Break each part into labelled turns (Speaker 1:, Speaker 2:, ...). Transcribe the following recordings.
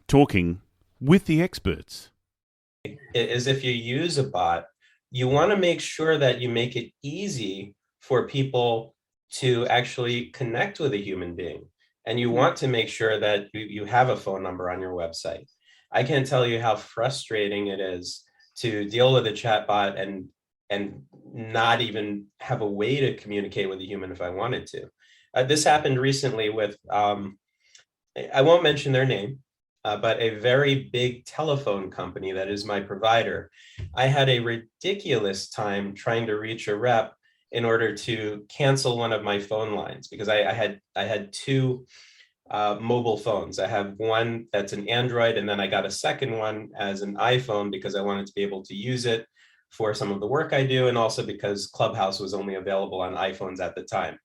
Speaker 1: Talking with the experts.
Speaker 2: Is if you use a bot, you want to make sure that you make it easy for people to actually connect with a human being. And you want to make sure that you have a phone number on your website. I can't tell you how frustrating it is to deal with a chatbot and not even have a way to communicate with a human if I wanted to. This happened recently with, I won't mention their name, but a very big telephone company that is my provider. I had a ridiculous time trying to reach a rep in order to cancel one of my phone lines because I had two mobile phones. I have one that's an Android, and then I got a second one as an iPhone because I wanted to be able to use it for some of the work I do, and also because Clubhouse was only available on iPhones at the time.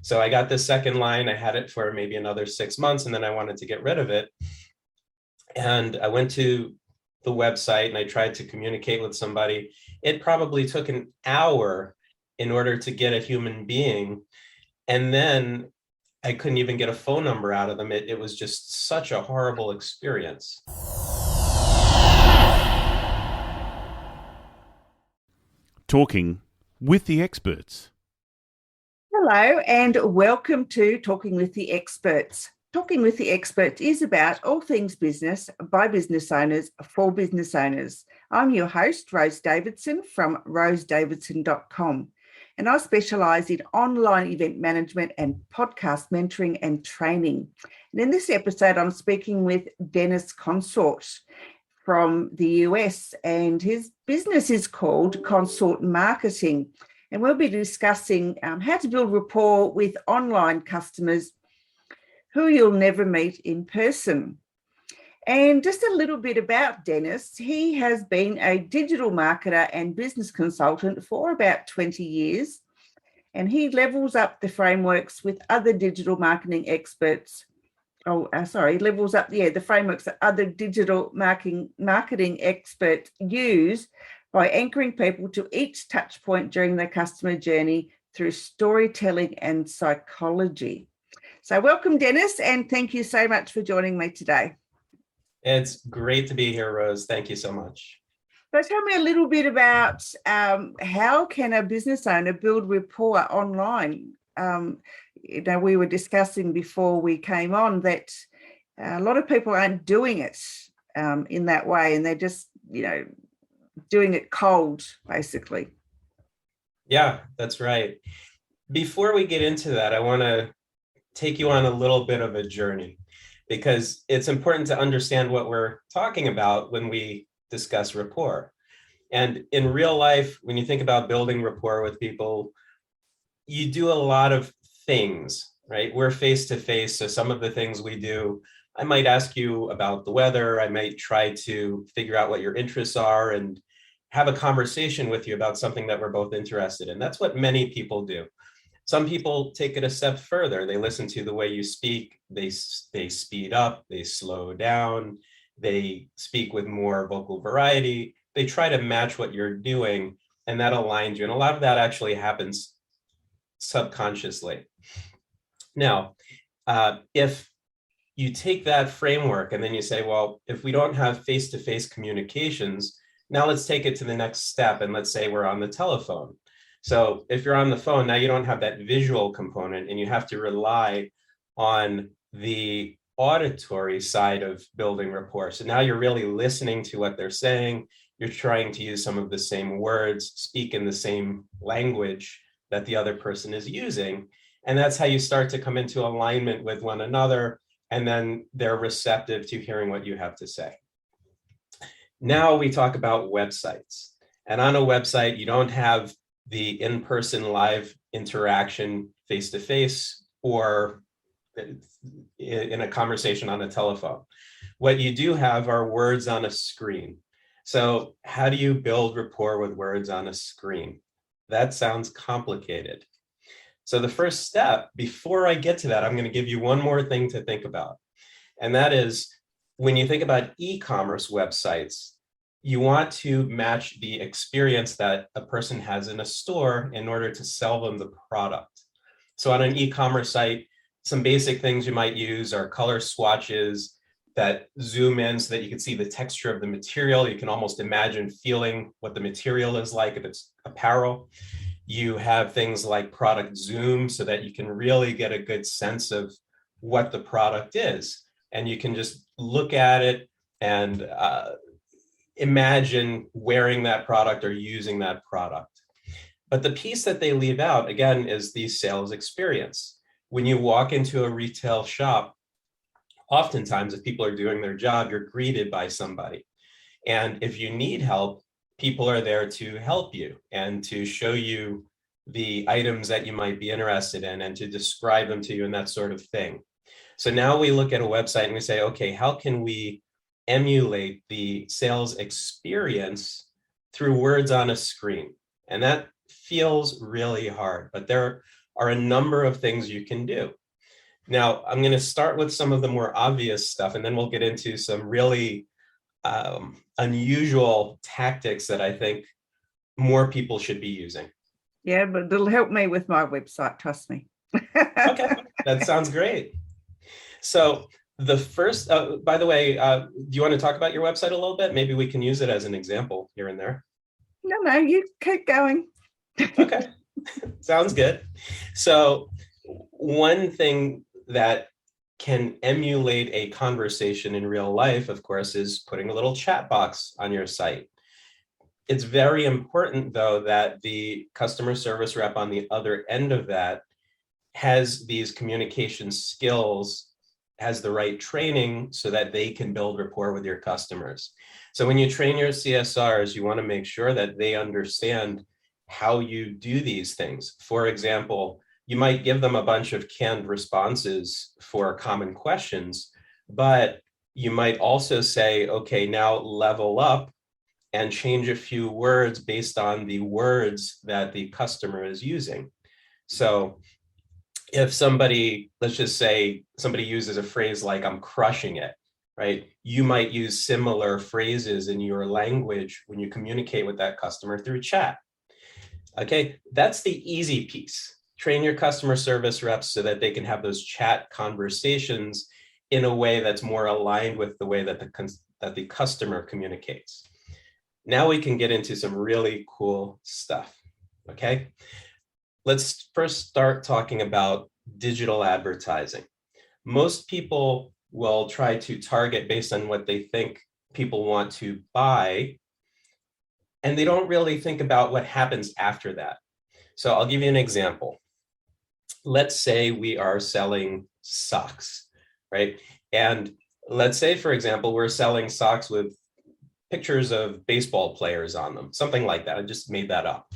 Speaker 2: So I got this second line. I had it for maybe another 6 months, and then I wanted to get rid of it. And I went to the website and I tried to communicate with somebody. It probably took an hour in order to get a human being. And then I couldn't even get a phone number out of them. It was just such a horrible experience.
Speaker 1: Talking with the experts.
Speaker 3: Hello and welcome to Talking with the Experts. Talking with the Experts is about all things business by business owners for business owners. I'm your host, Rose Davidson from rosedavidson.com, and I specialise in online event management and podcast mentoring and training. And in this episode, I'm speaking with Dennis Consorte from the US, and his business is called Consorte Marketing. And we'll be discussing how to build rapport with online customers who you'll never meet in person. And just a little bit about Dennis. He has been a digital marketer and business consultant for about 20 years, and he levels up the frameworks with other digital marketing experts. The frameworks that other digital marketing experts use by anchoring people to each touch point during their customer journey through storytelling and psychology. So welcome, Dennis, and thank you so much for joining me today.
Speaker 2: It's great to be here, Rose. Thank you so much.
Speaker 3: So tell me a little bit about how can a business owner build rapport online? We were discussing before we came on that a lot of people aren't doing it in that way, and they're just, doing it cold, basically.
Speaker 2: Yeah, that's right. Before we get into that, I want to take you on a little bit of a journey because it's important to understand what we're talking about when we discuss rapport. And in real life, when you think about building rapport with people, you do a lot of things, right? We're face to face. So some of the things we do, I might ask you about the weather. I might try to figure out what your interests are and have a conversation with you about something that we're both interested in. That's what many people do. Some people take it a step further. They listen to the way you speak. They speed up, they slow down, they speak with more vocal variety. They try to match what you're doing, and that aligns you. And a lot of that actually happens subconsciously. Now, if you take that framework and then you say, well, if we don't have face-to-face communications, now let's take it to the next step. And let's say we're on the telephone. So if you're on the phone, now you don't have that visual component and you have to rely on the auditory side of building rapport. So now you're really listening to what they're saying. You're trying to use some of the same words, speak in the same language that the other person is using. And that's how you start to come into alignment with one another. And then they're receptive to hearing what you have to say. Now we talk about websites. And on a website, you don't have the in-person live interaction face-to-face or in a conversation on a telephone. What you do have are words on a screen. So how do you build rapport with words on a screen? That sounds complicated. So the first step, before I get to that, I'm going to give you one more thing to think about. And that is, when you think about e-commerce websites, you want to match the experience that a person has in a store in order to sell them the product. So on an e-commerce site, some basic things you might use are color swatches, that zoom in so that you can see the texture of the material. You can almost imagine feeling what the material is like if it's apparel. You have things like product zoom so that you can really get a good sense of what the product is. And you can just look at it and imagine wearing that product or using that product. But the piece that they leave out, again, is the sales experience. When you walk into a retail shop, oftentimes if people are doing their job, you're greeted by somebody. And if you need help, people are there to help you and to show you the items that you might be interested in and to describe them to you and that sort of thing. So now we look at a website and we say, okay, how can we emulate the sales experience through words on a screen? And that feels really hard, but there are a number of things you can do. Now, I'm going to start with some of the more obvious stuff, and then we'll get into some really unusual tactics that I think more people should be using.
Speaker 3: Yeah, but it'll help me with my website, trust me.
Speaker 2: Okay, that sounds great. So the first, by the way, do you want to talk about your website a little bit? Maybe we can use it as an example here and there.
Speaker 3: No, you keep going.
Speaker 2: Okay, sounds good. So one thing that can emulate a conversation in real life, of course, is putting a little chat box on your site. It's very important, though, that the customer service rep on the other end of that has these communication skills, has the right training so that they can build rapport with your customers. So when you train your CSRs, you want to make sure that they understand how you do these things. For example, you might give them a bunch of canned responses for common questions, but you might also say, okay, now level up and change a few words based on the words that the customer is using. So if somebody, let's just say somebody uses a phrase like, I'm crushing it, right? You might use similar phrases in your language when you communicate with that customer through chat. Okay, that's the easy piece. Train your customer service reps so that they can have those chat conversations in a way that's more aligned with the way that the customer communicates. Now we can get into some really cool stuff, okay? Let's first start talking about digital advertising. Most people will try to target based on what they think people want to buy, and they don't really think about what happens after that. So I'll give you an example. Let's say we are selling socks, right? And let's say, for example, we're selling socks with pictures of baseball players on them, something like that. I just made that up.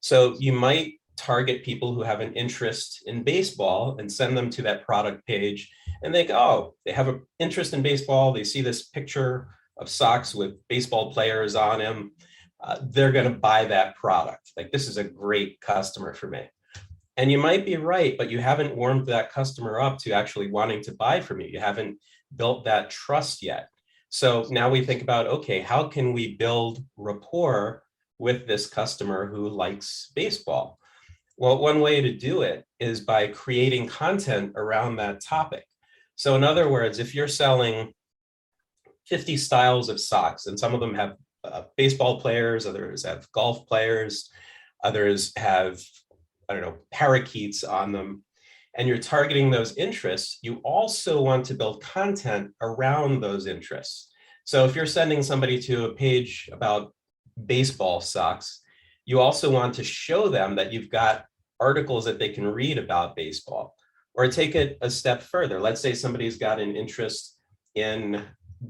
Speaker 2: So you might target people who have an interest in baseball and send them to that product page and they go, oh, they have an interest in baseball. They see this picture of socks with baseball players on them. They're going to buy that product. Like, this is a great customer for me. And you might be right, but you haven't warmed that customer up to actually wanting to buy from you. You haven't built that trust yet. So now we think about, okay, how can we build rapport with this customer who likes baseball? Well, one way to do it is by creating content around that topic. So in other words, if you're selling 50 styles of socks, and some of them have baseball players, others have golf players, others have, I don't know, parakeets on them, and you're targeting those interests, you also want to build content around those interests. So if you're sending somebody to a page about baseball socks, you also want to show them that you've got articles that they can read about baseball. Or take it a step further. Let's say somebody's got an interest in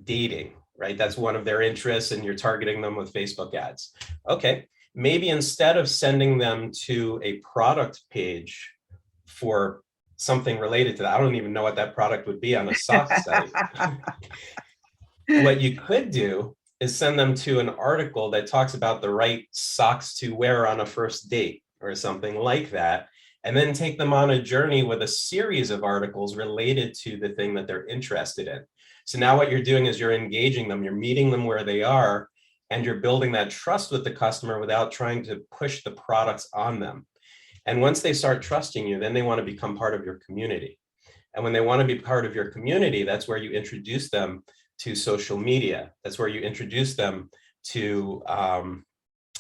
Speaker 2: dating, right? That's one of their interests, and you're targeting them with Facebook ads. Okay, maybe instead of sending them to a product page for something related to that, I don't even know what that product would be on a sock site. What you could do is send them to an article that talks about the right socks to wear on a first date or something like that, and then take them on a journey with a series of articles related to the thing that they're interested in. So now what you're doing is you're engaging them, you're meeting them where they are, and you're building that trust with the customer without trying to push the products on them. And once they start trusting you, then they want to become part of your community. And when they want to be part of your community, that's where you introduce them to social media. That's where you introduce them to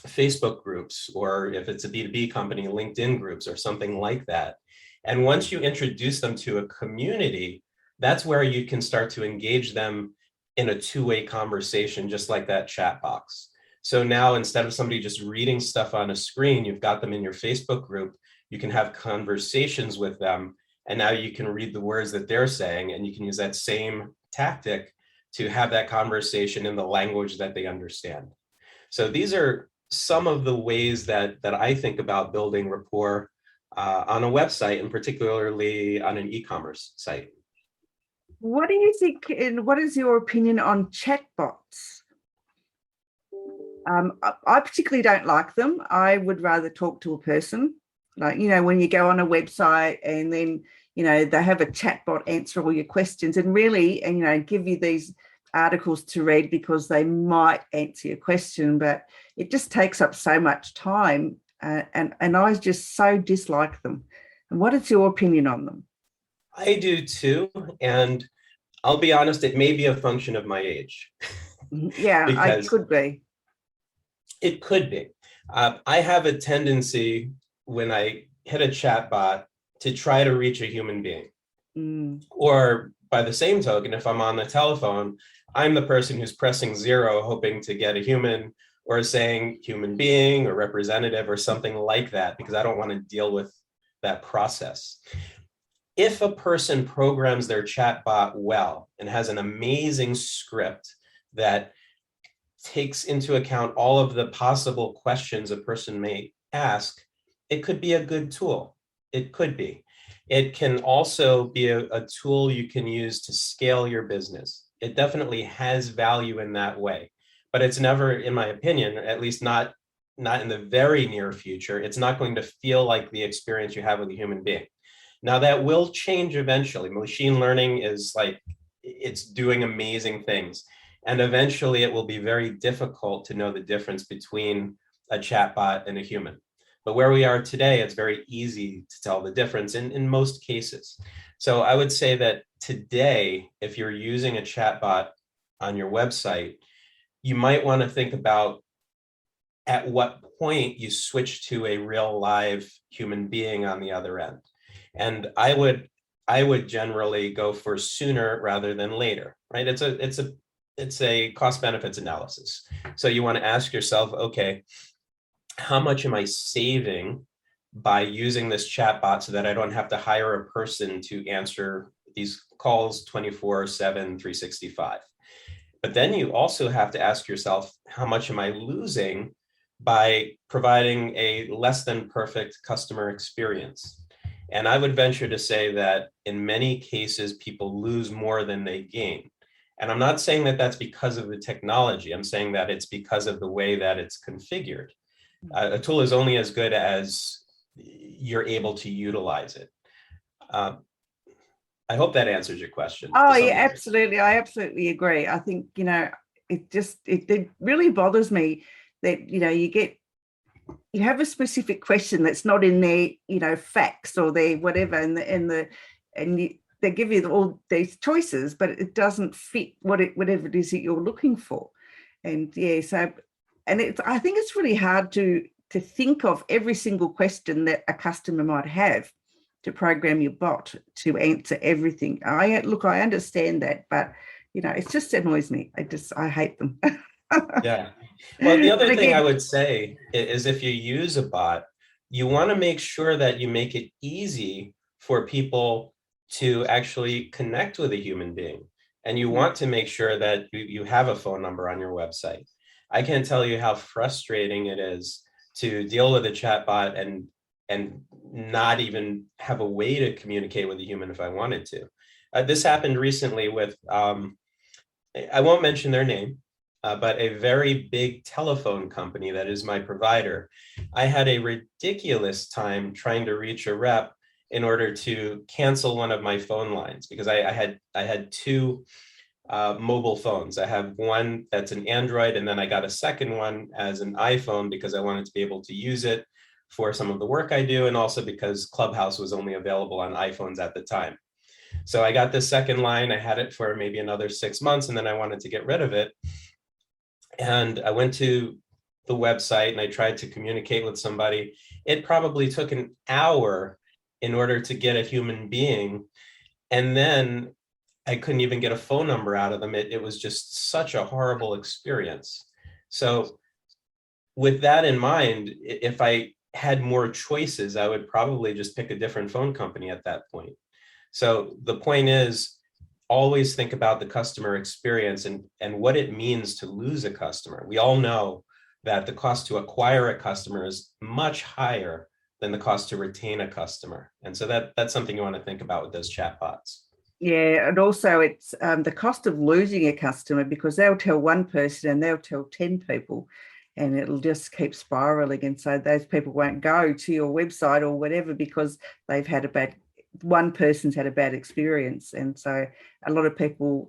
Speaker 2: Facebook groups, or if it's a B2B company, LinkedIn groups or something like that. And once you introduce them to a community, that's where you can start to engage them in a two-way conversation, just like that chat box. So now instead of somebody just reading stuff on a screen, you've got them in your Facebook group, you can have conversations with them, and now you can read the words that they're saying, and you can use that same tactic to have that conversation in the language that they understand. So these are some of the ways that I think about building rapport on a website, and particularly on an e-commerce site.
Speaker 3: What do you think, and what is your opinion on chatbots? I particularly don't like them. I would rather talk to a person. Like, when you go on a website and then, they have a chatbot answer all your questions and really, and give you these articles to read because they might answer your question, but it just takes up so much time. And I just so dislike them. And what is your opinion on them?
Speaker 2: I do too. And I'll be honest, it may be a function of my age.
Speaker 3: Yeah, it could be.
Speaker 2: It could be. I have a tendency when I hit a chat bot to try to reach a human being. Or by the same token, if I'm on the telephone, I'm the person who's pressing 0, hoping to get a human, or saying human being or representative or something like that, because I don't want to deal with that process. If a person programs their chatbot well and has an amazing script that takes into account all of the possible questions a person may ask, it could be a good tool. It could be. It can also be a tool you can use to scale your business. It definitely has value in that way, but it's never, in my opinion, at least not in the very near future, it's not going to feel like the experience you have with a human being. Now that will change eventually. Machine learning is it's doing amazing things. And eventually it will be very difficult to know the difference between a chatbot and a human. But where we are today, it's very easy to tell the difference in most cases. So I would say that today, if you're using a chatbot on your website, you might want to think about at what point you switch to a real live human being on the other end. And I would generally go for sooner rather than later, right? It's a cost benefits analysis. So you want to ask yourself, okay, how much am I saving by using this chatbot so that I don't have to hire a person to answer these calls 24/7, 365? But then you also have to ask yourself, how much am I losing by providing a less than perfect customer experience? And I would venture to say that in many cases, people lose more than they gain. And I'm not saying that that's because of the technology. I'm saying that it's because of the way that it's configured. A tool is only as good as you're able to utilize it. I hope that answers your question.
Speaker 3: Oh, yeah, absolutely. I absolutely agree. I think, it really bothers me that, you have a specific question that's not in their, facts or their whatever, they give you all these choices, but it doesn't fit whatever it is that you're looking for. And I think it's really hard to think of every single question that a customer might have to program your bot to answer everything. I understand that, but it just annoys me. I hate them.
Speaker 2: Yeah. Well, the other thing I would say is if you use a bot, you want to make sure that you make it easy for people to actually connect with a human being. And you want to make sure that you have a phone number on your website. I can't tell you how frustrating it is to deal with a chatbot and not even have a way to communicate with a human if I wanted to. This happened recently with, I won't mention their name, but a very big telephone company that is my provider. I had a ridiculous time trying to reach a rep in order to cancel one of my phone lines because I had two mobile phones. I have one that's an Android, and then I got a second one as an iPhone because I wanted to be able to use it for some of the work I do, and also because Clubhouse was only available on iPhones at the time. So I got this second line. I had it for maybe another 6 months, and then I wanted to get rid of it. And I went to the website and I tried to communicate with somebody. It probably took an hour in order to get a human being. And then I couldn't even get a phone number out of them. It was just such a horrible experience. So with that in mind, if I had more choices, I would probably just pick a different phone company at that point. So the point is, always think about the customer experience and what it means to lose a customer. We all know that the cost to acquire a customer is much higher than the cost to retain a customer. And so that's something you want to think about with those chatbots.
Speaker 3: Yeah, and also it's the cost of losing a customer, because they'll tell one person and they'll tell 10 people, and it'll just keep spiraling. And so those people won't go to your website or whatever because one person's had a bad experience. And so a lot of people,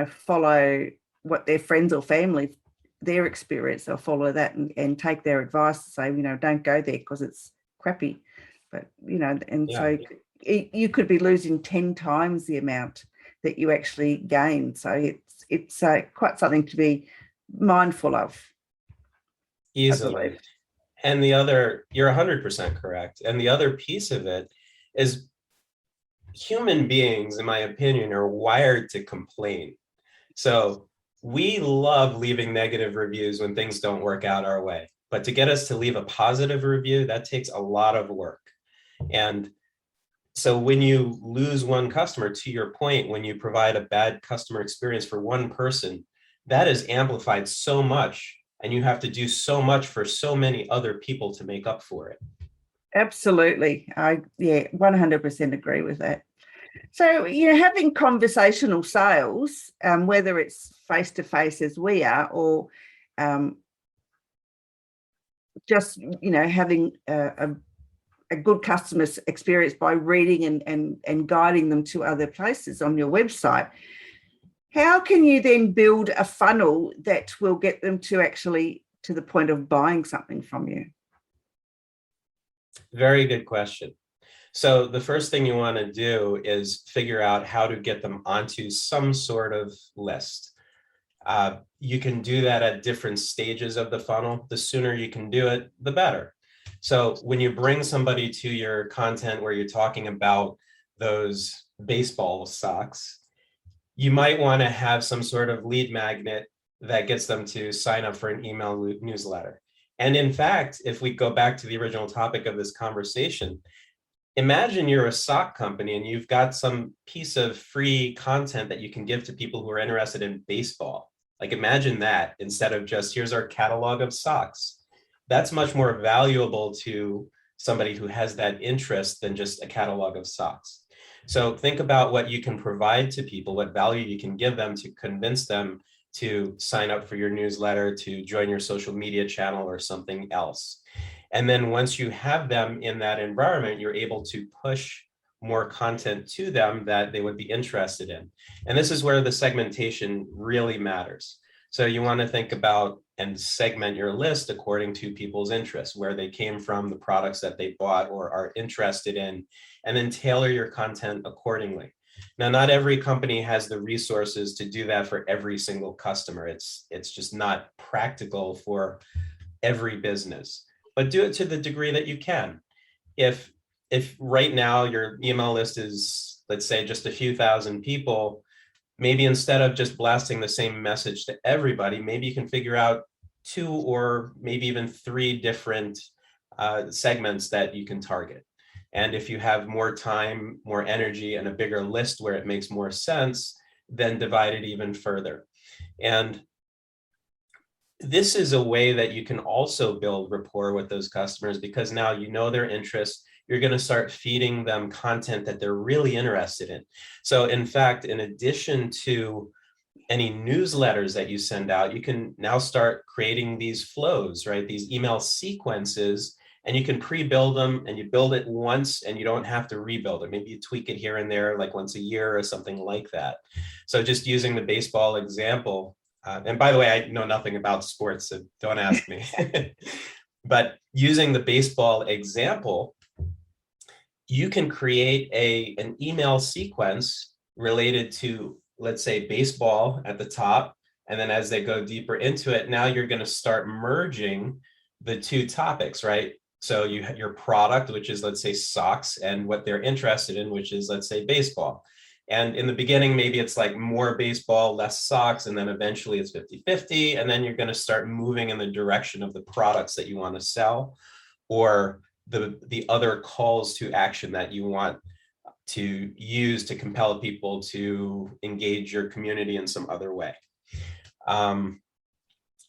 Speaker 3: follow what their friends or family, their experience, they'll follow that and take their advice to say, don't go there because it's crappy. But, so you could be losing 10 times the amount that you actually gain. So it's quite something to be mindful of.
Speaker 2: Easily. And the other, you're 100% correct. And the other piece of it is human beings, in my opinion, are wired to complain. So we love leaving negative reviews when things don't work out our way. But to get us to leave a positive review, that takes a lot of work. And so when you lose one customer, to your point, when you provide a bad customer experience for one person, that is amplified so much, and you have to do so much for so many other people to make up for it.
Speaker 3: Absolutely. 100% agree with that. So, having conversational sales, whether it's face-to-face as we are, or just, having a good customer experience by reading and guiding them to other places on your website, how can you then build a funnel that will get them to actually to the point of buying something from you?
Speaker 2: Very good question. So the first thing you want to do is figure out how to get them onto some sort of list. You can do that at different stages of the funnel. The sooner you can do it, the better. So when you bring somebody to your content where you're talking about those baseball socks, you might want to have some sort of lead magnet that gets them to sign up for an email newsletter. And in fact, if we go back to the original topic of this conversation, imagine you're a sock company and you've got some piece of free content that you can give to people who are interested in baseball. Like, imagine that instead of just, here's our catalog of socks. That's much more valuable to somebody who has that interest than just a catalog of socks. So think about what you can provide to people, what value you can give them to convince them to sign up for your newsletter, to join your social media channel or something else. And then once you have them in that environment, you're able to push more content to them that they would be interested in. And this is where the segmentation really matters. So you want to think about and segment your list according to people's interests, where they came from, the products that they bought or are interested in, and then tailor your content accordingly. Now, not every company has the resources to do that for every single customer. It's just not practical for every business, but do it to the degree that you can. If right now your email list is, let's say, just a few thousand people, maybe instead of just blasting the same message to everybody, maybe you can figure out 2 or maybe even 3 different segments that you can target. And if you have more time, more energy, and a bigger list where it makes more sense, then divide it even further. And this is a way that you can also build rapport with those customers, because now you know their interests. You're going to start feeding them content that they're really interested in. So in fact, in addition to any newsletters that you send out, you can now start creating these flows, right? These email sequences, and you can pre-build them, and you build it once and you don't have to rebuild it. Maybe you tweak it here and there, like once a year or something like that. So just using the baseball example, and by the way, I know nothing about sports, so don't ask me. But using the baseball example, you can create an email sequence related to, let's say, baseball at the top. And then as they go deeper into it, now you're going to start merging the two topics, right? So you have your product, which is, let's say, socks, and what they're interested in, which is, let's say, baseball. And in the beginning, maybe it's like more baseball, less socks, and then eventually it's 50-50. And then you're going to start moving in the direction of the products that you want to sell, or the other calls to action that you want to use to compel people to engage your community in some other way.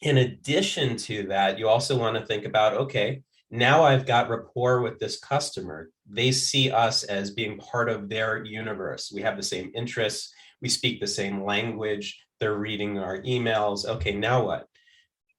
Speaker 2: In addition to that, you also want to think about, okay, now I've got rapport with this customer. They see us as being part of their universe. We have the same interests. We speak the same language. They're reading our emails. Okay, now what?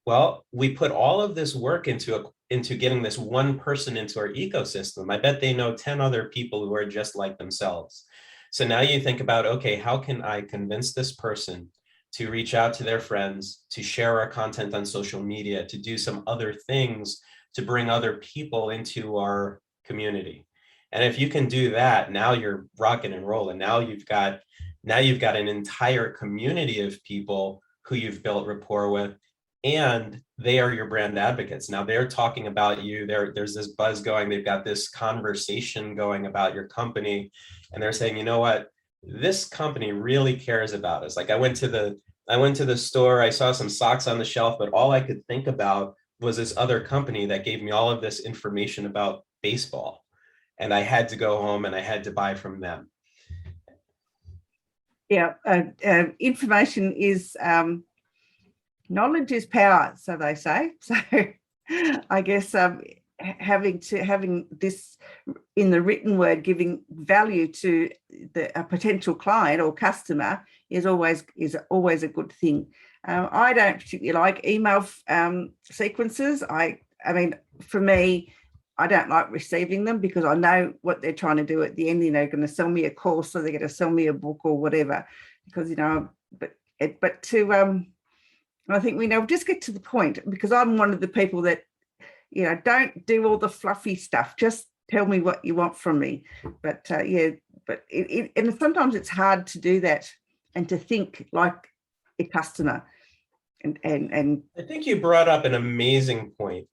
Speaker 2: Well, we put all of this work into getting this one person into our ecosystem. I bet they know 10 other people who are just like themselves. So now you think about, okay, how can I convince this person to reach out to their friends, to share our content on social media, to do some other things, to bring other people into our community. And if you can do that, now you're rocking and rolling. Now you've got an entire community of people who you've built rapport with, and they are your brand advocates. Now they're talking about you. There's this buzz going. They've got this conversation going about your company, and they're saying, you know what? This company really cares about us. Like I went to the store, I saw some socks on the shelf, but all I could think about was this other company that gave me all of this information about baseball. And I had to go home and I had to buy from them.
Speaker 3: Yeah, information is knowledge is power, so they say. So I guess having this in the written word, giving value to a potential client or customer is always a good thing. I don't particularly like email sequences. I mean, for me, I don't like receiving them because I know what they're trying to do at the end. You know, going to sell me a course, or they're going to sell me a book or whatever. Because but to I think we know just get to the point, because I'm one of the people that, you know, don't do all the fluffy stuff. Just tell me what you want from me. But and sometimes it's hard to do that and to think like a customer. And
Speaker 2: I think you brought up an amazing point,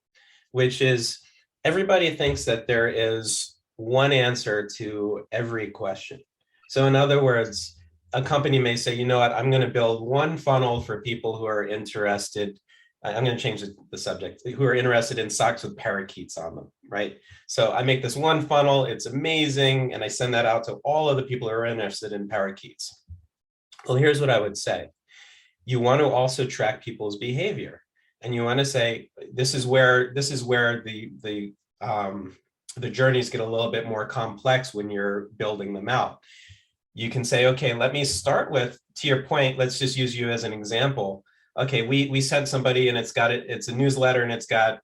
Speaker 2: which is everybody thinks that there is one answer to every question. So in other words, a company may say, you know what, I'm going to build one funnel for people who are interested. I'm going to change the subject, who are interested in socks with parakeets on them, right? So I make this one funnel, it's amazing, and I send that out to all of the people who are interested in parakeets. Well, here's what I would say. You want to also track people's behavior, and you want to say, this is where the journeys get a little bit more complex when you're building them out. You can say, okay, let me start with, to your point, let's just use you as an example. Okay, we sent somebody and it's a newsletter and it's got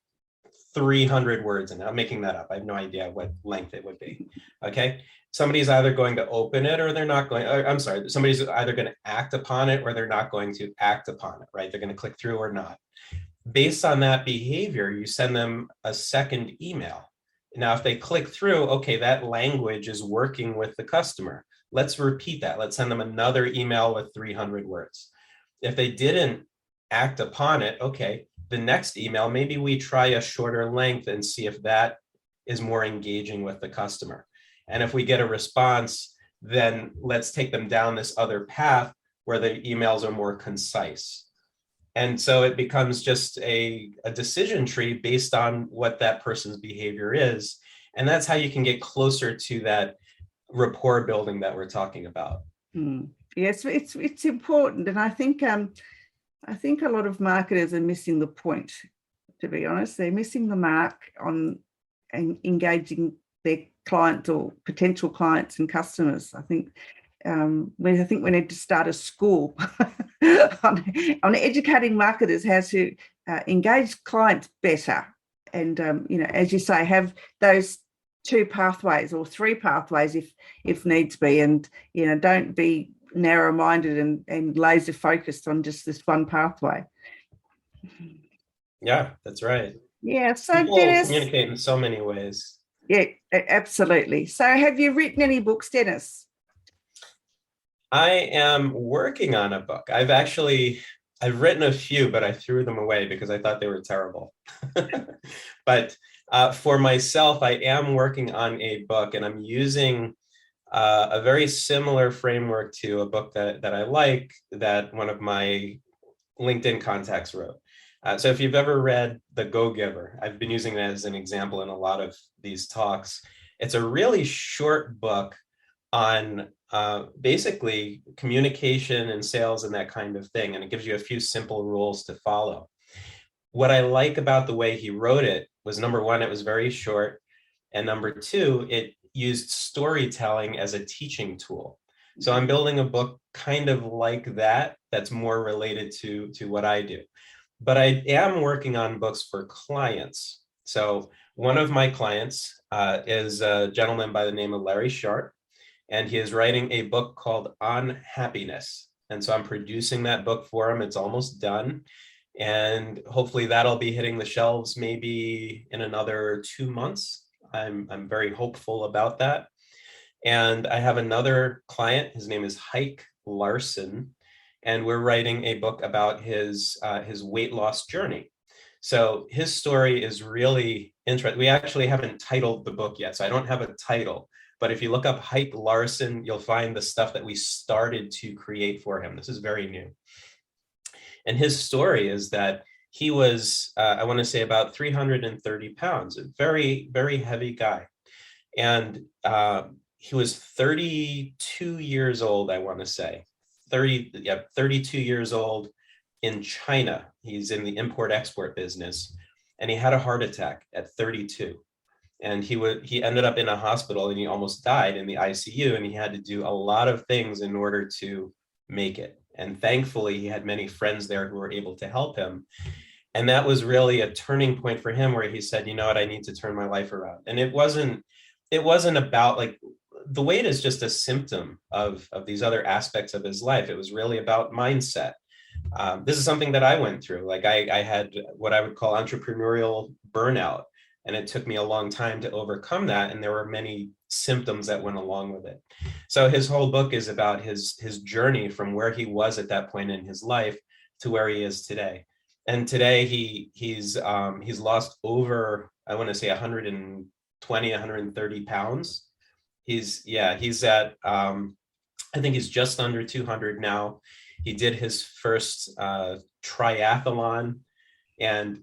Speaker 2: 300 words in it. I'm making that up. I have no idea what length it would be. Okay, somebody's either going to open it or they're not going. I'm sorry, somebody's either going to act upon it or they're not going to act upon it, right? They're going to click through or not. Based on that behavior, you send them a second email. Now, if they click through, okay, that language is working with the customer. Let's repeat that. Let's send them another email with 300 words. If they didn't act upon it, okay, the next email, maybe we try a shorter length and see if that is more engaging with the customer. And if we get a response, then let's take them down this other path where the emails are more concise. And so it becomes just a decision tree based on what that person's behavior is. And that's how you can get closer to that rapport building that we're talking about.
Speaker 3: Yes, it's important. And I think a lot of marketers are missing the point, to be honest. They're missing the mark on engaging their clients or potential clients and customers. I think we need to start a school on educating marketers how to engage clients better, and as you say, have those 2 pathways or 3 pathways if needs be, and don't be narrow-minded and laser focused on just this one pathway.
Speaker 2: Yeah, that's right.
Speaker 3: Yeah, so
Speaker 2: people
Speaker 3: Dennis,
Speaker 2: communicate in so many ways.
Speaker 3: Yeah, absolutely. So have you written any books, Dennis?
Speaker 2: I am working on a book. I've written a few, but I threw them away because I thought they were terrible. But for myself, I am working on a book, and I'm using a very similar framework to a book that I like, that one of my LinkedIn contacts wrote. So if you've ever read The Go-Giver, I've been using it as an example in a lot of these talks. It's a really short book on basically communication and sales and that kind of thing. And it gives you a few simple rules to follow. What I like about the way he wrote it was, number one, it was very short. And number two, it used storytelling as a teaching tool. So I'm building a book kind of like that, that's more related to what I do. But I am working on books for clients. So one of my clients is a gentleman by the name of Larry Sharp, and he is writing a book called On Happiness. And so I'm producing that book for him. It's almost done. And hopefully that'll be hitting the shelves maybe in another 2 months. I'm very hopeful about that. And I have another client, his name is Hike Larson, and we're writing a book about his weight loss journey. So his story is really interesting. We actually haven't titled the book yet, so I don't have a title. But if you look up Hike Larson, you'll find the stuff that we started to create for him. This is very new. And his story is that he was, I want to say, about 330 pounds, a very, very heavy guy. And he was 32 years old, I want to say, 32 years old in China. He's in the import-export business, and he had a heart attack at 32. And he ended up in a hospital, and he almost died in the ICU, and he had to do a lot of things in order to make it. And thankfully, he had many friends there who were able to help him. And that was really a turning point for him, where he said, you know what, I need to turn my life around. And it wasn't about, like, the weight is just a symptom of these other aspects of his life. It was really about mindset. This is something that I went through. Like I had what I would call entrepreneurial burnout, and it took me a long time to overcome that. And there were many symptoms that went along with it. So his whole book is about his journey from where he was at that point in his life to where he is today. And today he's lost over, I want to say, 120, 130 pounds. He's at, I think he's just under 200 now. He did his first triathlon, and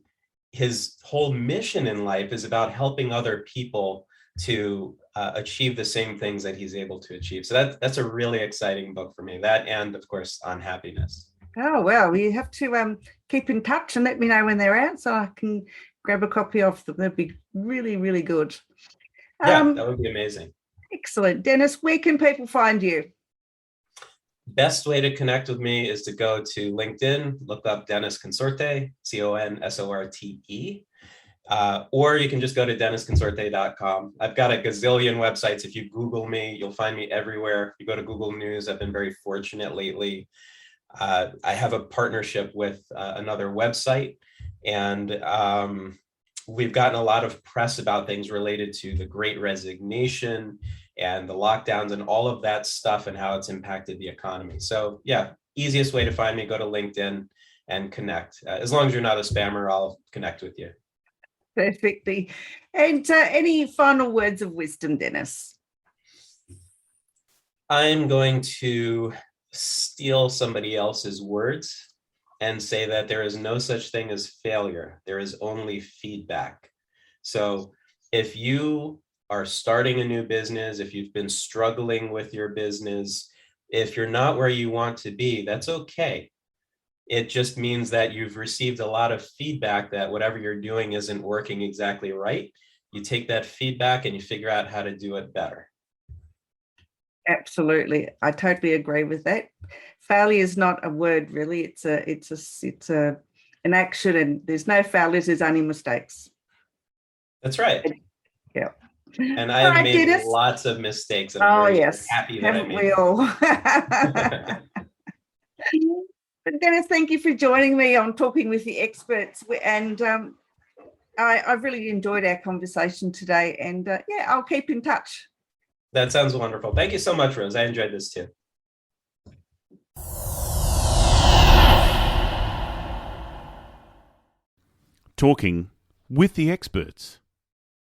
Speaker 2: his whole mission in life is about helping other people to achieve the same things that he's able to achieve. So that's a really exciting book for me. That, and of course, On Happiness.
Speaker 3: Oh, well, you have to keep in touch and let me know when they're out so I can grab a copy of them. That'd be really, really good.
Speaker 2: Yeah, that would be amazing.
Speaker 3: Excellent. Dennis, where can people find you?
Speaker 2: Best way to connect with me is to go to LinkedIn, look up Dennis Consorte, Consorte. Or you can just go to DennisConsorte.com. I've got a gazillion websites. If you Google me, you'll find me everywhere. If you go to Google News, I've been very fortunate lately. I have a partnership with another website, and we've gotten a lot of press about things related to the Great Resignation and the lockdowns and all of that stuff and how it's impacted the economy. So yeah, easiest way to find me, go to LinkedIn and connect. As long as you're not a spammer, I'll connect with you.
Speaker 3: Perfectly. And any final words of wisdom, Dennis?
Speaker 2: I'm going to steal somebody else's words and say that there is no such thing as failure. There is only feedback. So if you are starting a new business, if you've been struggling with your business, if you're not where you want to be, that's okay. It just means that you've received a lot of feedback that whatever you're doing isn't working exactly right. You take that feedback and you figure out how to do it better.
Speaker 3: Absolutely. I totally agree with that. Failure is not a word, really. It's an action, and there's no failures, there's only mistakes.
Speaker 2: That's right.
Speaker 3: Yeah.
Speaker 2: And I have made Dennis, lots of mistakes. And
Speaker 3: I'm very
Speaker 2: happy that
Speaker 3: haven't we all? But Dennis, thank you for joining me on Talking with the Experts. And I've really enjoyed our conversation today, and yeah, I'll keep in touch.
Speaker 2: That sounds wonderful. Thank you so much, Rose. I enjoyed this too.
Speaker 1: Talking with the experts.